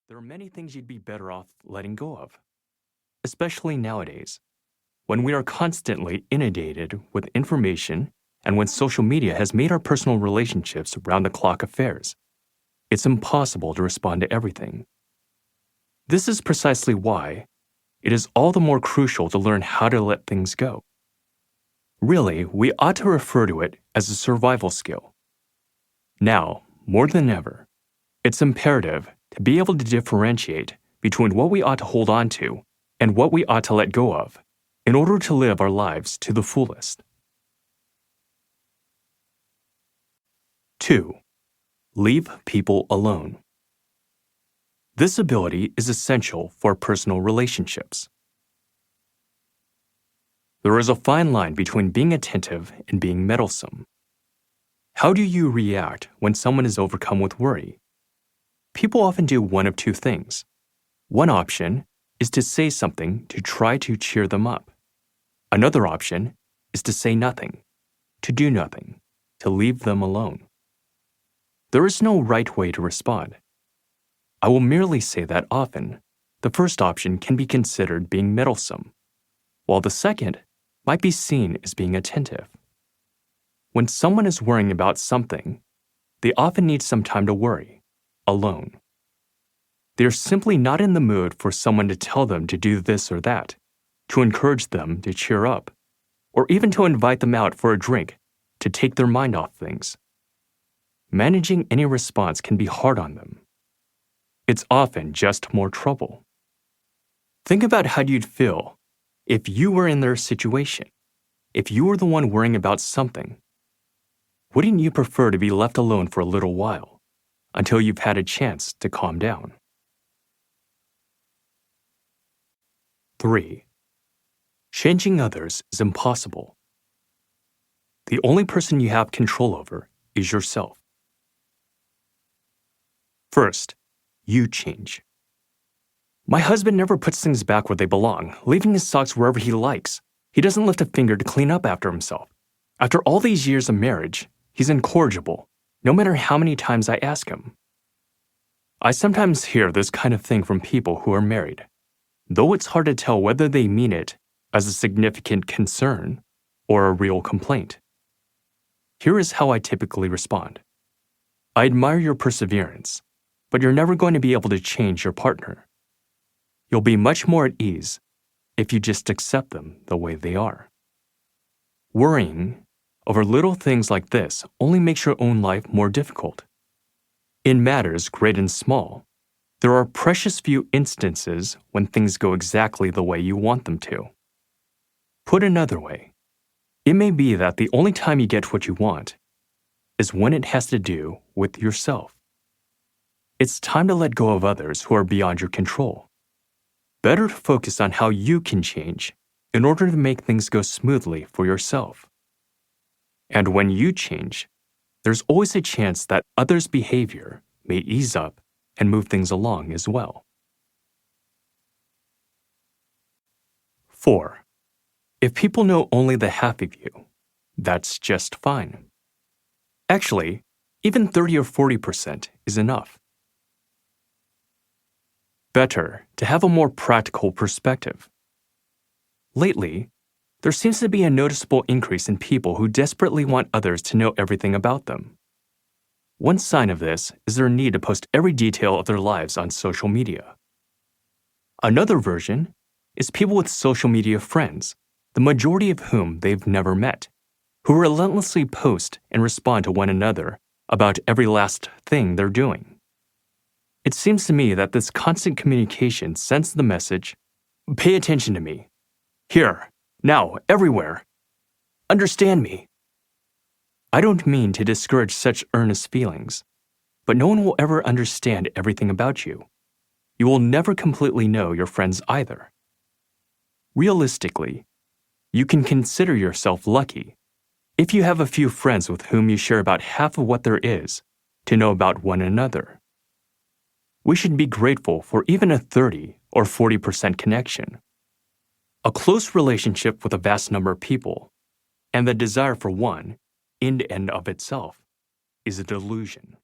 There are many things you'd be better off letting go of, especially nowadays, when we are constantly inundated with information and when social media has made our personal relationships round-the-clock affairs. It's impossible to respond to everything. This is precisely why it is all the more crucial to learn how to let things go. Really, we ought to refer to it as a survival skill. Now, more than ever, it's imperative to be able to differentiate between what we ought to hold on to and what we ought to let go of in order to live our lives to the fullest. 2. Leave people alone. This ability is essential for personal relationships. There is a fine line between being attentive and being meddlesome. How do you react when someone is overcome with worry? People often do one of two things. One option is to say something to try to cheer them up. Another option is to say nothing, to do nothing, to leave them alone. There is no right way to respond. I will merely say that often, the first option can be considered being meddlesome, while the second might be seen as being attentive. When someone is worrying about something, they often need some time to worry, alone. They are simply not in the mood for someone to tell them to do this or that, to encourage them to cheer up, or even to invite them out for a drink to take their mind off things. Managing any response can be hard on them. It's often just more trouble. Think about how you'd feel if you were in their situation, if you were the one worrying about something. Wouldn't you prefer to be left alone for a little while, until you've had a chance to calm down? 3. Changing others is impossible. The only person you have control over is yourself. First, you change. My husband never puts things back where they belong, leaving his socks wherever he likes. He doesn't lift a finger to clean up after himself. After all these years of marriage, he's incorrigible, no matter how many times I ask him. I sometimes hear this kind of thing from people who are married, though it's hard to tell whether they mean it as a significant concern or a real complaint. Here is how I typically respond. I admire your perseverance, but you're never going to be able to change your partner. You'll be much more at ease if you just accept them the way they are. Worrying over little things like this only makes your own life more difficult. In matters great and small, there are precious few instances when things go exactly the way you want them to. Put another way, it may be that the only time you get what you want is when it has to do with yourself. It's time to let go of others who are beyond your control. Better to focus on how you can change in order to make things go smoothly for yourself. And when you change, there's always a chance that others' behavior may ease up and move things along as well. 4. If people know only the half of you, that's just fine. Actually, even 30 or 40% is enough. Better to have a more practical perspective. Lately, there seems to be a noticeable increase in people who desperately want others to know everything about them. One sign of this is their need to post every detail of their lives on social media. Another version is people with social media friends, the majority of whom they've never met, who relentlessly post and respond to one another about every last thing they're doing. It seems to me that this constant communication sends the message, pay attention to me. Here, now, everywhere. Understand me. I don't mean to discourage such earnest feelings, but no one will ever understand everything about you. You will never completely know your friends either. Realistically, you can consider yourself lucky if you have a few friends with whom you share about half of what there is to know about one another. We should be grateful for even a 30 or 40% connection. A close relationship with a vast number of people, and the desire for one, in and of itself, is a delusion.